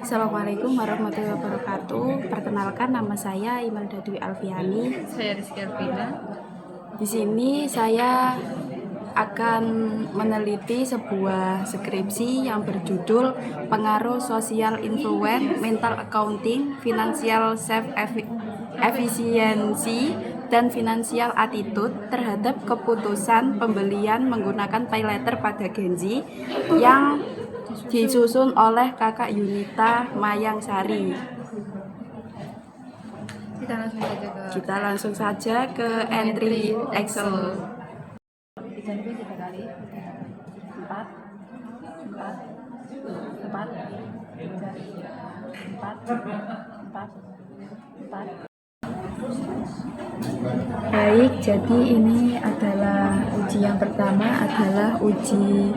Assalamualaikum warahmatullahi wabarakatuh. Perkenalkan, nama saya Imelda Dwi Alfiani. Saya Rizky Arvina. Di sini saya akan meneliti sebuah skripsi yang berjudul Pengaruh Social Influence, Mental Accounting, Financial Self-Efficiency, dan Financial Attitude terhadap keputusan pembelian menggunakan paylater pada Gen Z yang disusun oleh Kakak Yunita Mayangsari. Kita langsung saja ke entry Excel. 3 kali 4 4 4 4 4 4. Baik, jadi ini adalah uji yang pertama adalah uji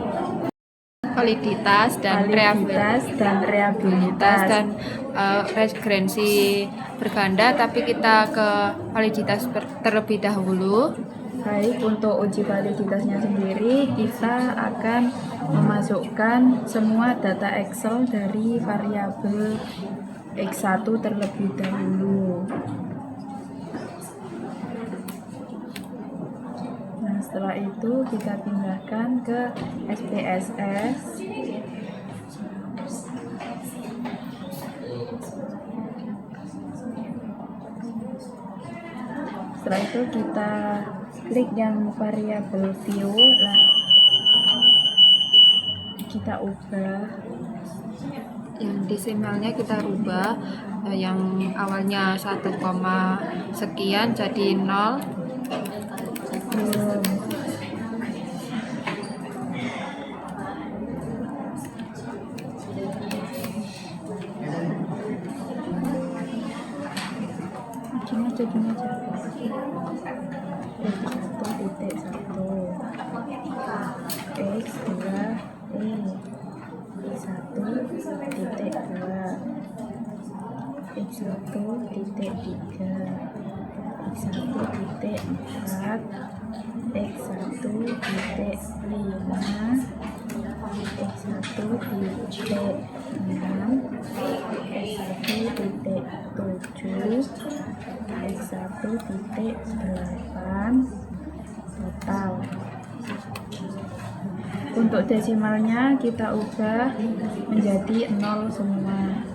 Validitas dan reabilitas dan regrensi berganda, tapi kita ke validitas terlebih dahulu. Baik, untuk uji validitasnya sendiri kita akan memasukkan semua data Excel dari variabel X1 terlebih dahulu. Nah, setelah itu kita pindahkan ke SPSS. Setelah itu kita klik yang variabel view, kita ubah. Yang desimalnya kita rubah, yang awalnya 1, sekian jadi 0. Gini aja. X1 X2 X1.3 X1.4 X1.6 X1.7 X1.8 total. Untuk desimalnya kita ubah menjadi 0 semua.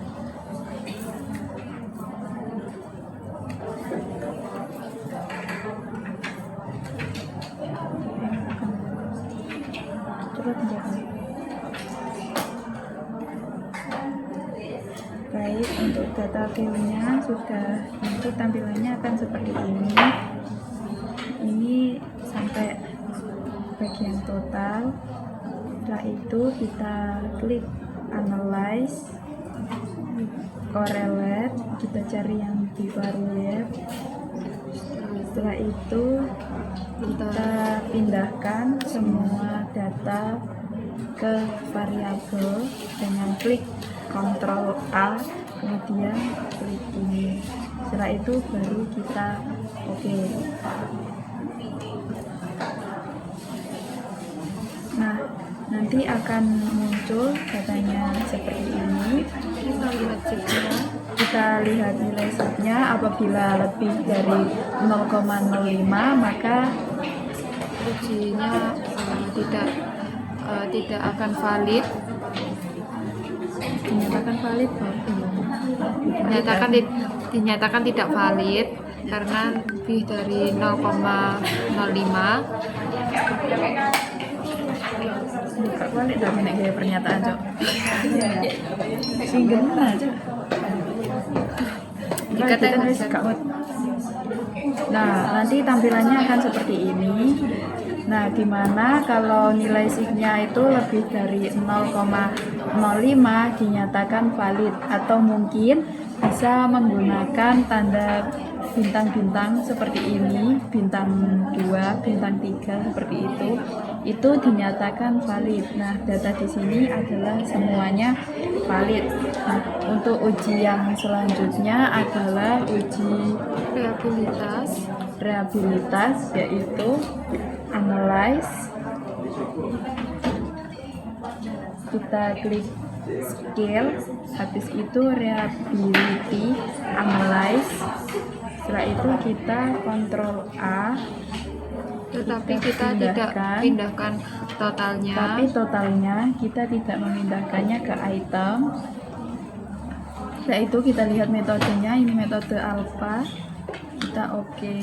Baik, untuk data view-nya sudah untuk tampilannya akan seperti ini. Ini sampai bagian total. Setelah itu kita klik analyze, correlate, kita cari yang bivariate. Setelah itu kita pindahkan semua data ke variabel dengan klik Ctrl A, kemudian klik ini. Setelah itu baru kita oke. Nah, nanti akan muncul datanya seperti ini. Kita lihat nilai sheetnya. Apabila lebih dari 0,05 maka Ujinya tidak akan valid. Dinyatakan tidak valid karena lebih dari 0,05. buka balik dong nek gaya pernyataan, Cok. Sing bener aja. Nah, nanti tampilannya akan seperti ini. Nah, dimana kalau nilai sheetnya itu lebih dari 0,05 dinyatakan valid, atau mungkin bisa menggunakan tanda bintang-bintang seperti ini, bintang 2, bintang 3 seperti itu dinyatakan valid. Nah, data di sini adalah semuanya valid. Nah, untuk uji yang selanjutnya adalah uji reabilitas, yaitu analyze. Kita klik scale, habis itu reliability, analyze. Setelah itu kita kontrol A, tetapi kita tidak pindahkan. pindahkan totalnya. Tapi totalnya kita tidak memindahkannya ke item. Setelah itu kita lihat metodenya, ini metode alpha, kita oke.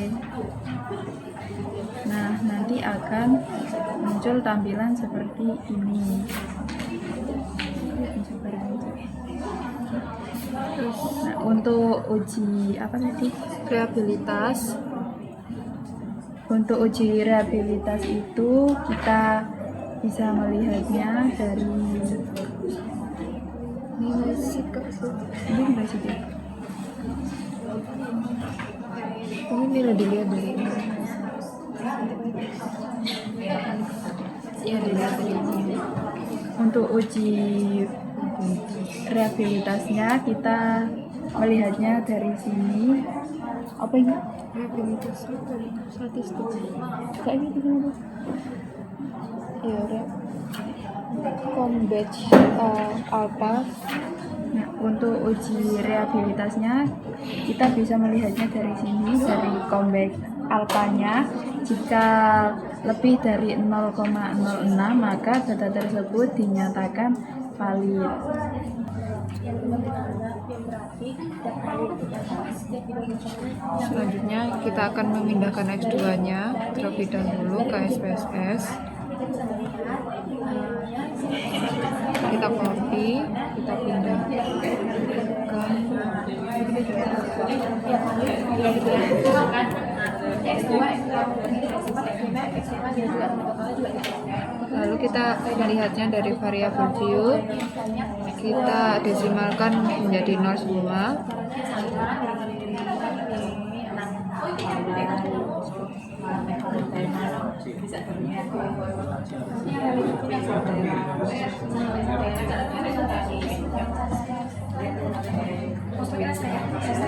Nah, nanti akan muncul tampilan seperti ini. Nah, untuk uji apa tadi? Reliabilitas. Untuk uji reliabilitas itu kita bisa melihatnya dari Nilai sikap. ini enggak sih Dek? Ini nilai dilihat dari ini. Ya, dilihat dari ini. Untuk uji reliabilitasnya kita melihatnya dari sini. Apa ini? Reliabilitas statistik. Kayak gitu kenapa? Ya, combat alpha. Nah, untuk uji reliabilitasnya kita bisa melihatnya dari sini, dari comeback alpanya. Jika lebih dari 0,06 maka data tersebut dinyatakan valid. Selanjutnya kita akan memindahkan X2-nya terlebih dahulu ke SPSS. Kita copy, kita pindahkan. Lalu kita melihatnya dari variabel view, kita desimalkan menjadi 0 semua.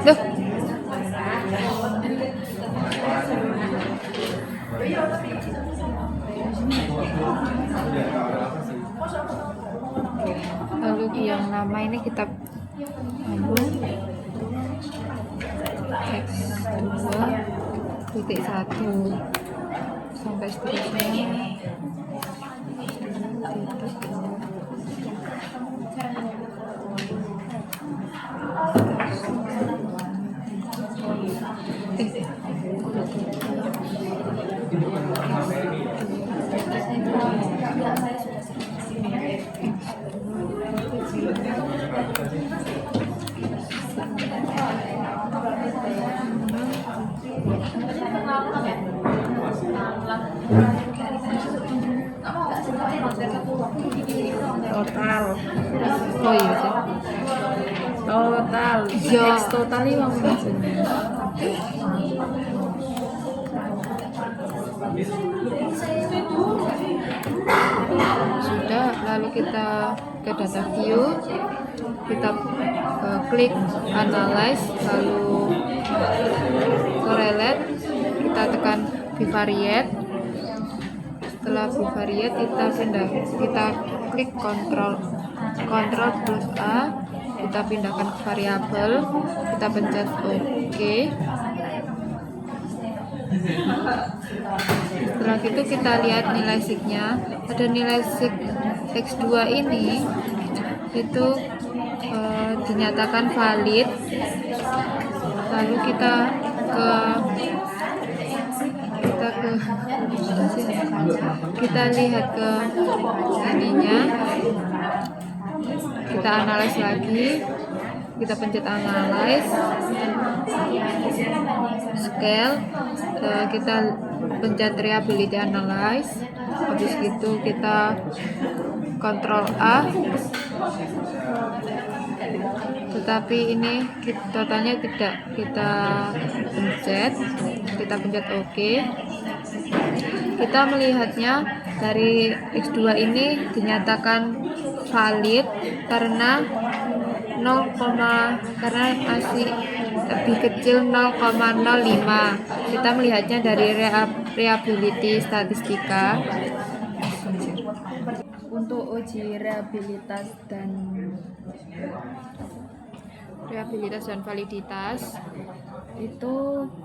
Duh. Lalu yang nama ini kita ambil X2.1 sampai seterusnya. Total. Oh iya sih. Total. Ya. X total ini mau maksudnya. Sudah, lalu kita ke data view, kita klik analyze, lalu correlate, kita tekan bivariate. Setelah bivariate kita klik kontrol plus A, kita pindahkan ke variabel, kita pencet OK. Setelah itu kita lihat nilai sig-nya. Ada nilai sig X2 ini itu dinyatakan valid. Lalu kita lihat ke ininya, kita analyze lagi, kita pencet analyze, scale, kita pencet reliability analyze, habis itu kita kontrol A, tetapi ini totalnya tidak kita pencet, kita pencet OK. Kita melihatnya dari X2 ini dinyatakan valid karena karena masih lebih kecil 0,05. Kita melihatnya dari reliability statistika. Untuk uji rehabilitas dan validitas itu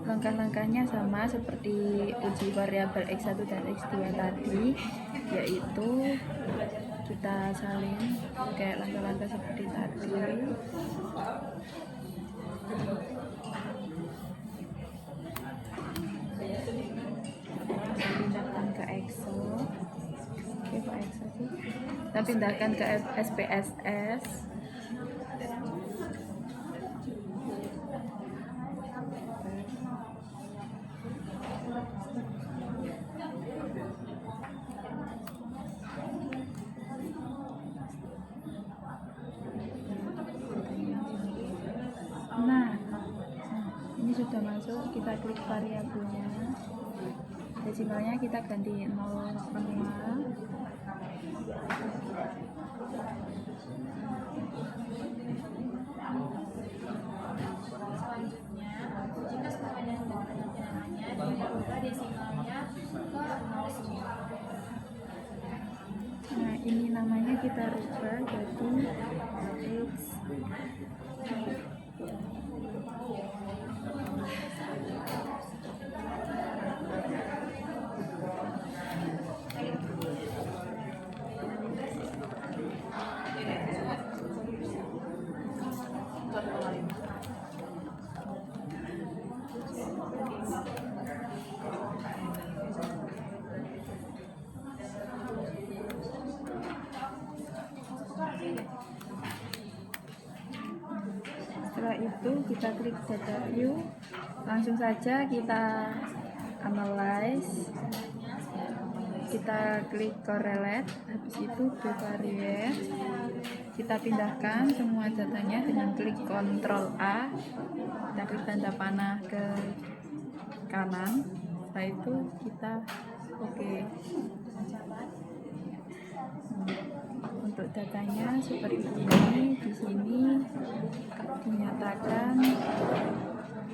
langkah-langkahnya sama seperti uji variabel X1 dan X2 tadi, yaitu kita salin kayak langkah-langkah seperti tadi. Kita pindahkan ke Excel. Oke, Pak Excel sih. Kita pindahkan ke SPSS. Nah, ini sudah masuk, kita klik variabelnya, desimalnya kita ganti 0,5. Selanjutnya, jika semuanya sudah namanya, diubah desimalnya ke 0 semua. Nah, ini namanya kita rubah jadi X. Setelah itu kita klik data view, langsung saja kita analyze, kita klik correlate, habis itu bivariate, kita pindahkan semua datanya dengan klik Ctrl A, kita klik tanda panah ke kanan, setelah itu kita oke. Untuk datanya seperti ini, di sini dinyatakan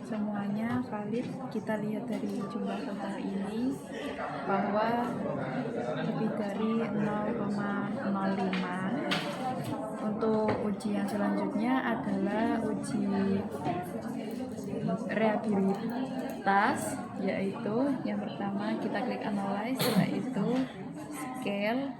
semuanya valid. Kita lihat dari jumlah total ini bahwa lebih dari 0,05. Untuk uji yang selanjutnya adalah uji rehabilitas, yaitu yang pertama kita klik analyze, setelah itu scale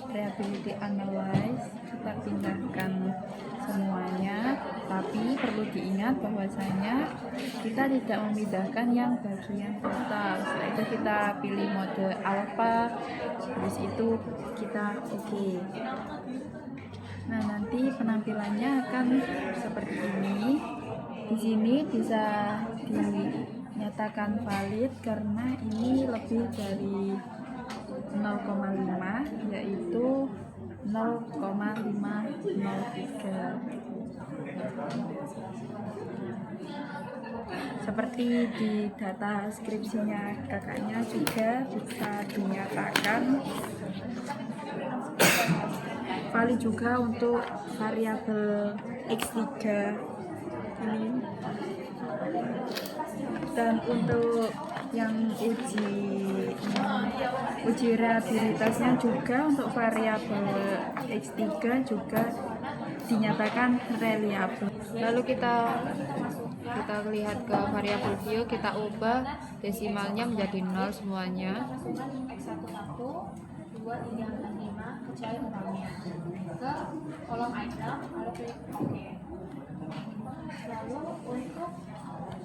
reliability analyze, kita pindahkan semuanya, tapi perlu diingat bahwasanya kita tidak memindahkan yang bagian total. Setelah itu kita pilih mode alpha, habis itu kita oke. Nah, nanti penampilannya akan seperti ini. Di sini bisa dinyatakan valid karena ini lebih dari 0,5, yaitu 0,503. Seperti di data skripsinya kakaknya juga bisa dinyatakan valid juga untuk variabel X3 ini. Dan untuk yang uji rehabilitasnya juga untuk variabel X3 juga dinyatakan reliable. Lalu kita lihat ke variabel view, kita ubah desimalnya menjadi 0 semuanya. X11, 2345 kecuali nolnya ke kolom item, lalu klik OK. Lalu untuk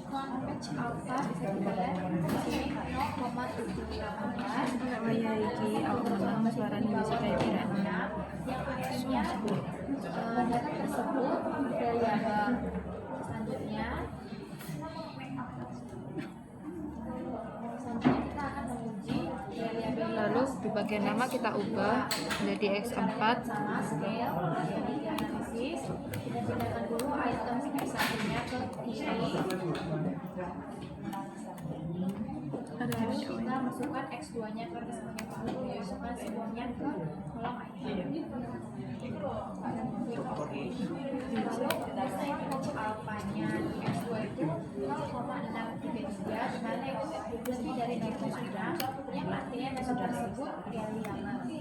non-match alpha bisa dilihat di sini 0,718. Saya iki aku menang suaranya bisa kayak tidak. Yang akhirnya data tersebut variabel selanjutnya kita akan menguji variabel. Lalu di bagian nama kita ubah menjadi X4. Sama scale di analisis, kita pindahkan dulu item X1-nya ke kiri. Lalu kita masukkan X2-nya ke sebagai value, masukkan semuanya ke kolom item. Lalu percentage alpha-nya di X2 itu 0,633, dimana itu lebih dari 0,6, yang artinya data tersebut reliable.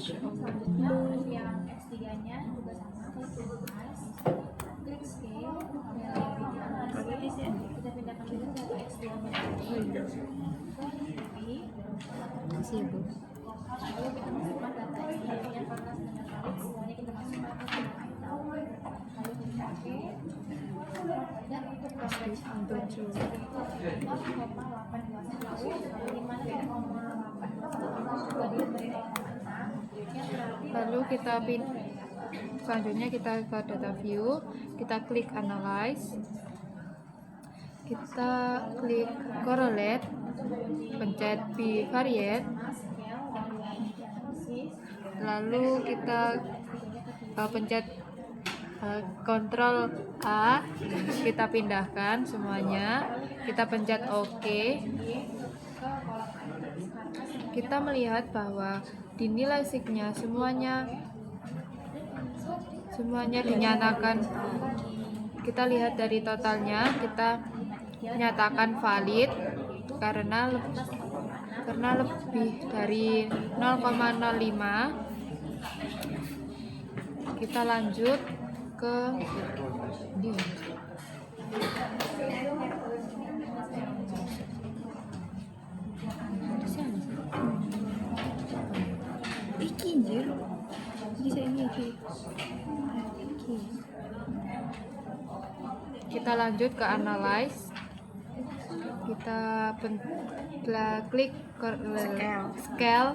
Yang X3-nya juga sama, klik scale, kita pindahkan dulu ke X2-nya. Kasih ya, Bu. Lalu kita masukkan data X3-nya karena sebenarnya kali semuanya kita masukkan ke dalam item. Lalu kita oke. Dan untuk coverage untuk 0,821 juga diberi 0,6 yang berarti Lalu selanjutnya kita ke data view, kita klik analyze, kita klik correlate, pencet bivariate, lalu kita pencet Ctrl A, kita pindahkan semuanya, kita pencet OK. Kita melihat bahwa di nilai signya semuanya dinyatakan. Kita lihat dari totalnya, kita nyatakan valid karena lebih dari 0,05. Kita lanjut ke kita lanjut ke analyze, kita klik scale,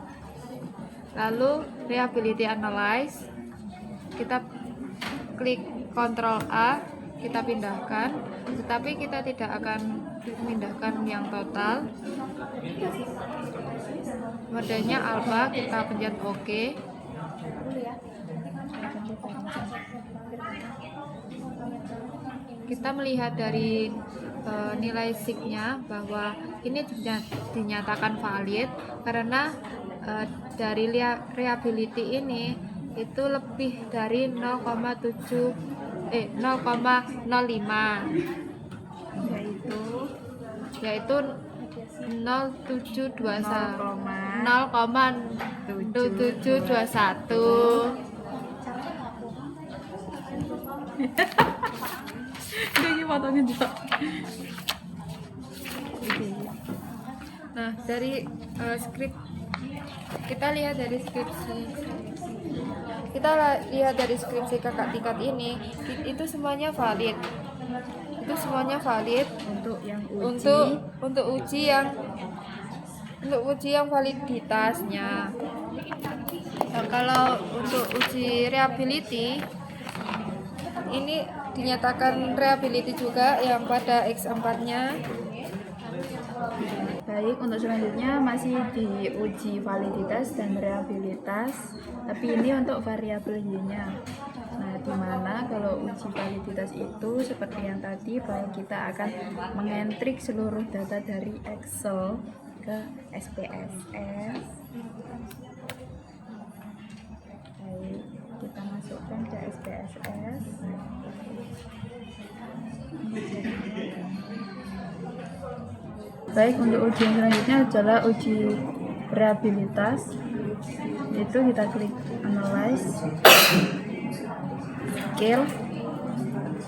lalu reliability analyze, kita klik Ctrl A, kita pindahkan, tetapi kita tidak akan memindahkan yang total. Modenya alpha, kita pencet OK. Kita melihat dari nilai signya bahwa ini dinyatakan valid karena dari reliability ini itu lebih dari 0,05, yaitu 0,0721. Ini potongin juga. Nah, dari skrip kita lihat dari skripsi kakak tingkat ini, itu semuanya valid. Untuk yang uji untuk uji yang validitasnya. Nah, kalau untuk uji reliability ini dinyatakan reliability juga yang pada X4-nya. Baik, untuk selanjutnya masih diuji validitas dan reliabilitas, tapi ini untuk variabel Y-nya. Nah, di mana kalau uji validitas itu seperti yang tadi, bahwa kita akan mengentrik seluruh data dari Excel ke SPSS. Baik, kita masukkan ke SPSS. Baik, untuk uji yang selanjutnya adalah uji reliabilitas. Itu kita klik analyze, scale,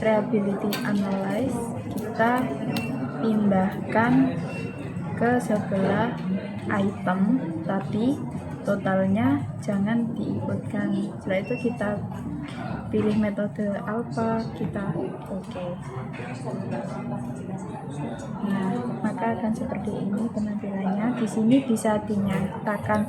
reliability analyze. Kita pindahkan ke sebelah item, tapi totalnya jangan diikutkan. Setelah itu kita pilih metode alpha, kita oke. Nah, maka akan seperti ini penampilannya. Di sini bisa dinyatakan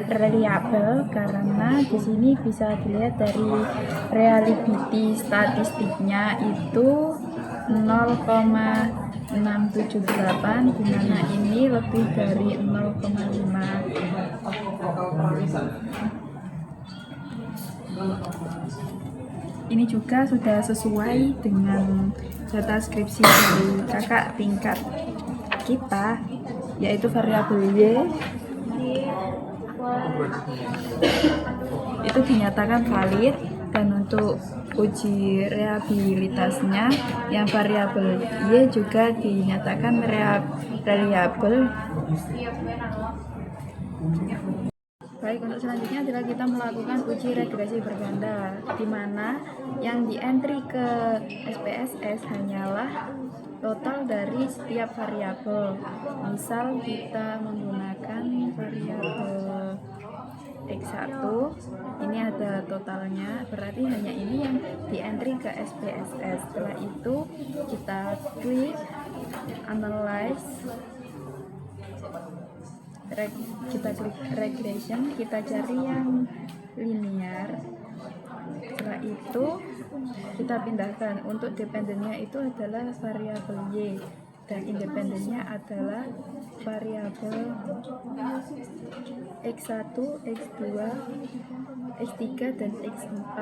reliable karena di sini bisa dilihat dari reliability statistiknya itu 0,678, di mana ini lebih dari 0,5. Ini juga sudah sesuai dengan data skripsi dari kakak tingkat kita, yaitu variabel Y itu dinyatakan valid, dan untuk uji reliabilitasnya yang variabel Y juga dinyatakan reliable. Baik, untuk selanjutnya adalah kita melakukan uji regresi berganda, di mana yang di entry ke SPSS hanyalah total dari setiap variabel. Misal kita menggunakan variabel X1, ini ada totalnya, berarti hanya ini yang di entry ke SPSS. Setelah itu kita klik analyze, kita klik regression, kita cari yang linear. Setelah itu kita pindahkan, untuk dependennya itu adalah variabel Y dan independennya adalah variabel X1, X2, X3 dan X4.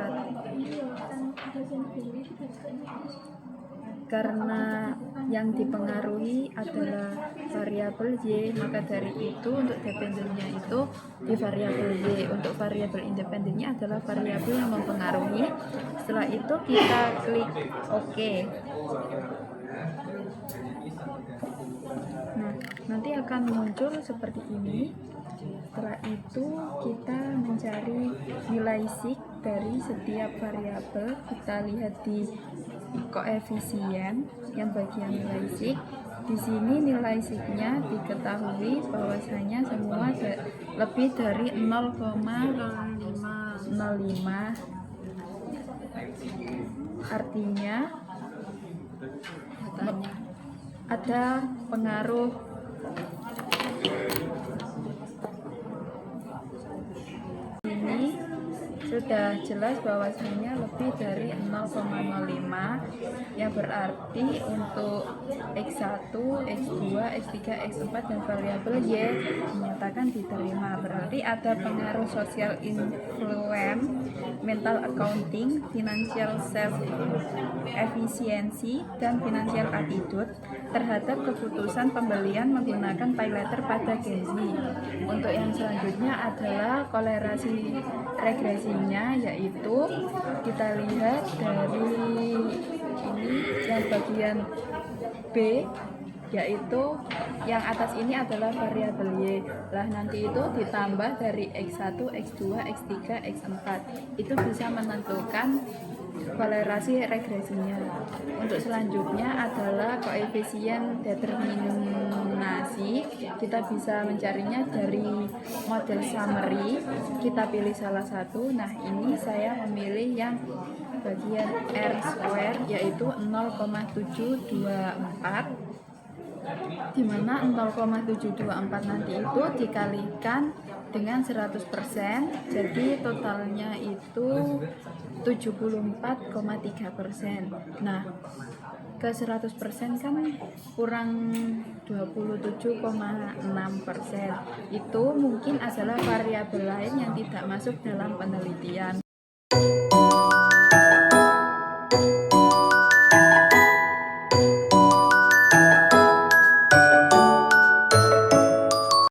Karena yang dipengaruhi adalah variabel Y, maka dari itu untuk dependennya itu di variabel Y. Untuk variabel independennya adalah variabel yang mempengaruhi. Setelah itu kita klik OK. Nah, nanti akan muncul seperti ini. Setelah itu kita mencari nilai sig dari setiap variabel. Kita lihat di koefisien yang bagian nilai sig. Di sini nilai signya diketahui bahwasanya semua lebih dari 0,05. Artinya ada pengaruh ini. Sudah jelas bahwasanya lebih dari 0,05, yang berarti untuk X1, X2, X3, X4 dan variabel Y dinyatakan diterima. Berarti ada pengaruh social influence, mental accounting, financial self efficiency, dan financial attitude terhadap keputusan pembelian menggunakan paylater pada Genzi. Untuk yang selanjutnya adalah kolerasi regresinya, yaitu kita lihat dari ini yang bagian B, yaitu yang atas ini adalah variabel Y. Lah nanti itu ditambah dari X1, X2, X3, X4. Itu bisa menentukan kolerasi regresinya. Untuk selanjutnya adalah koefisien determinasi. Kita bisa mencarinya dari model summary. Kita pilih salah satu. Nah, ini saya memilih yang bagian R square, yaitu 0,724, di mana 0,724 nanti itu dikalikan dengan 100%, jadi totalnya itu 74,3%. Nah, ke 100% kan kurang 27,6%. Itu mungkin adalah variabel lain yang tidak masuk dalam penelitian.